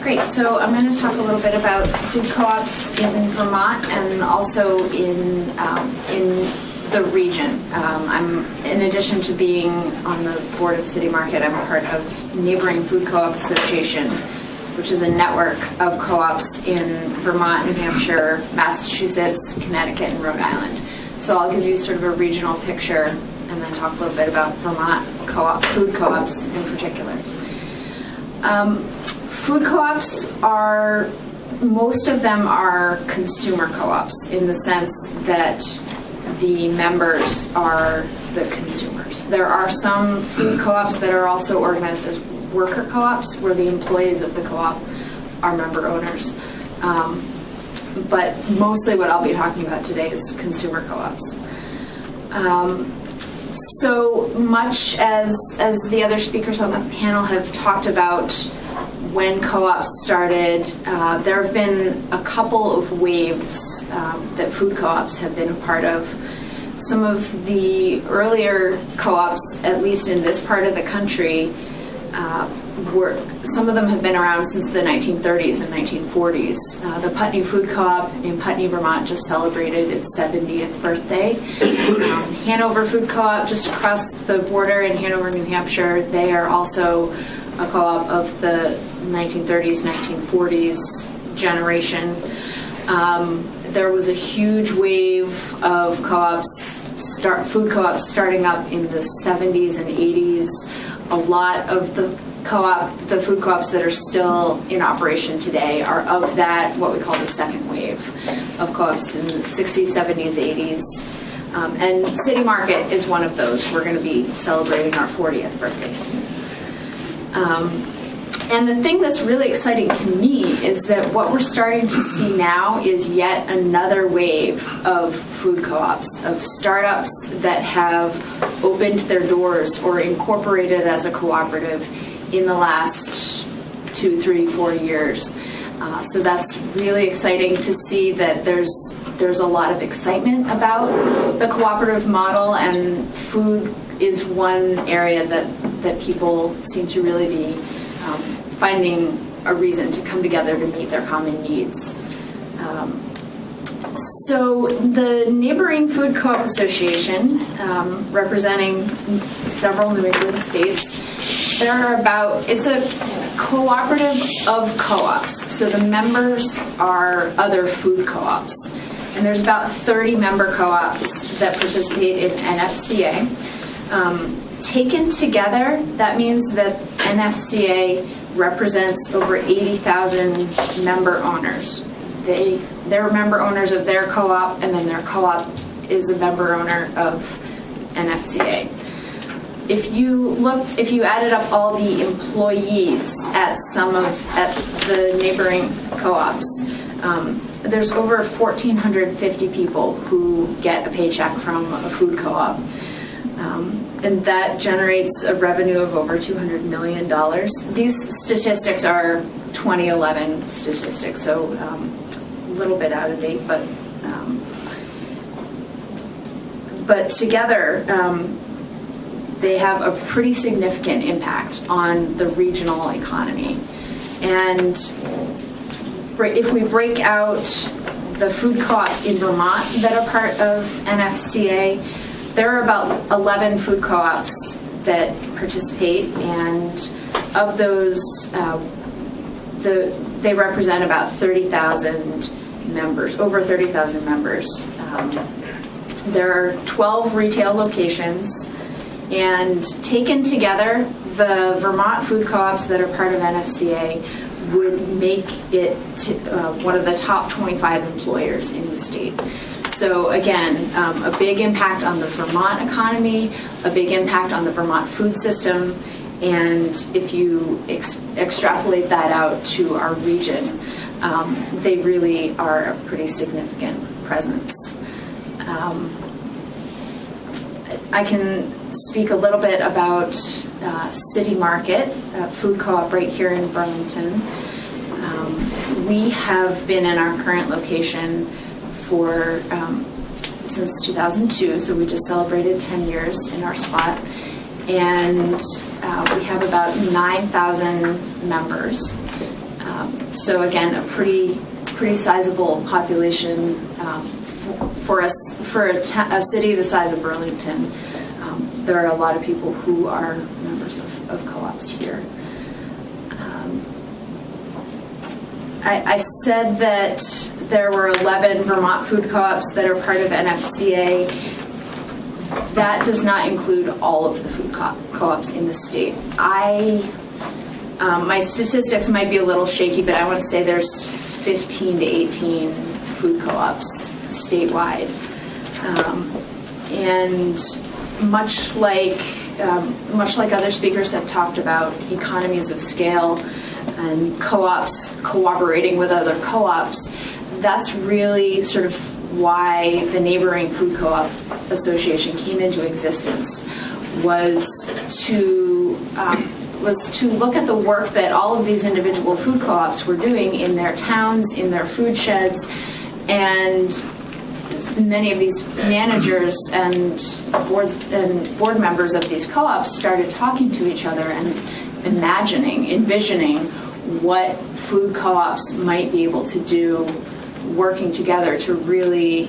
Great. So I'm going to talk a little bit about food co-ops in Vermont and also in the region. In addition to being on the board of City Market, I'm part of Neighboring Food Co-op Association, which is a network of co-ops in Vermont, New Hampshire, Massachusetts, Connecticut, and Rhode Island. So I'll give you sort of a regional picture and then talk a little bit about Vermont food co-ops in particular. Food co-ops most of them are consumer co-ops in the sense that the members are the consumers. There are some food co-ops that are also organized as worker co-ops where the employees of the co-op are member owners. But mostly what I'll be talking about today is consumer co-ops. So much as the other speakers on the panel have talked about when co-ops started, there have been a couple of waves that food co-ops have been a part of. Some of the earlier co-ops, at least in this part of the country, some of them have been around since the 1930s and 1940s. The Putney Food Co-op in Putney, Vermont just celebrated its 70th birthday. Hanover Food Co-op just across the border in Hanover, New Hampshire, they are also a co-op of the 1930s, 1940s generation. There was a huge wave of food co-ops starting up in the 70s and 80s. A lot of the food co-ops that are still in operation today are of that, what we call the second wave of co-ops in the 60s, 70s, 80s. And City Market is one of those. We're going to be celebrating our 40th birthday soon. And the thing that's really exciting to me is that what we're starting to see now is yet another wave of food co-ops, of startups that have opened their doors or incorporated as a cooperative in the last 2, 3, 4 years. So that's really exciting to see that there's a lot of excitement about the cooperative model, and food is one area that people seem to really be finding a reason to come together to meet their common needs. So the Neighboring Food Co-op Association, representing several New England states, it's a cooperative of co-ops. So the members are other food co-ops. And there's about 30 member co-ops that participate in NFCA. Taken together, that means that NFCA represents over 80,000 member owners. They're member owners of their co-op, and then their co-op is a member owner of NFCA. If you added up all the employees at the neighboring co-ops, there's over 1,450 people who get a paycheck from a food co-op. And that generates a revenue of over $200 million. These statistics are 2011 statistics, so a little bit out of date, but together they have a pretty significant impact on the regional economy. And if we break out the food co-ops in Vermont that are part of NFCA, there are about 11 food co-ops that participate, and of those, they represent about 30,000 members, over 30,000 members. There are 12 retail locations, and taken together, the Vermont food co-ops that are part of NFCA would make it one of the top 25 employers in the state. So again, a big impact on the Vermont economy, a big impact on the Vermont food system, and if you extrapolate that out to our region, they really are a pretty significant presence. I can speak a little bit about City Market, food co-op right here in Burlington. We have been in our current location since 2002, so we just celebrated 10 years in our spot, and we have about 9,000 members. So again, a pretty sizable population for a city the size of Burlington. There are a lot of people who are members of co-ops here. I said that there were 11 Vermont food co-ops that are part of NFCA. That does not include all of the food co-ops in the state. My statistics might be a little shaky, but I want to say there's 15 to 18 food co-ops statewide. And much like other speakers have talked about, economies of scale and co-ops cooperating with other co-ops, that's really sort of why the Neighboring Food Co-op Association came into existence, was to look at the work that all of these individual food co-ops were doing in their towns, in their food sheds, and many of these managers and board members of these co-ops started talking to each other and envisioning what food co-ops might be able to do, working together to really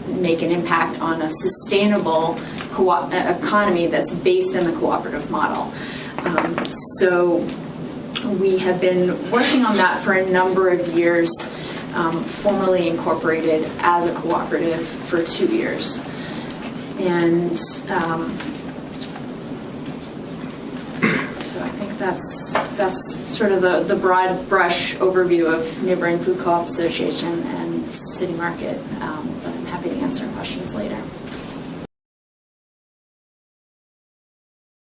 make an impact on a sustainable economy that's based in the cooperative model. So we have been working on that for a number of years, formally incorporated as a cooperative for 2 years. And so I think that's sort of the broad brush overview of Neighboring Food Co-op Association and City Market, but I'm happy to answer questions later.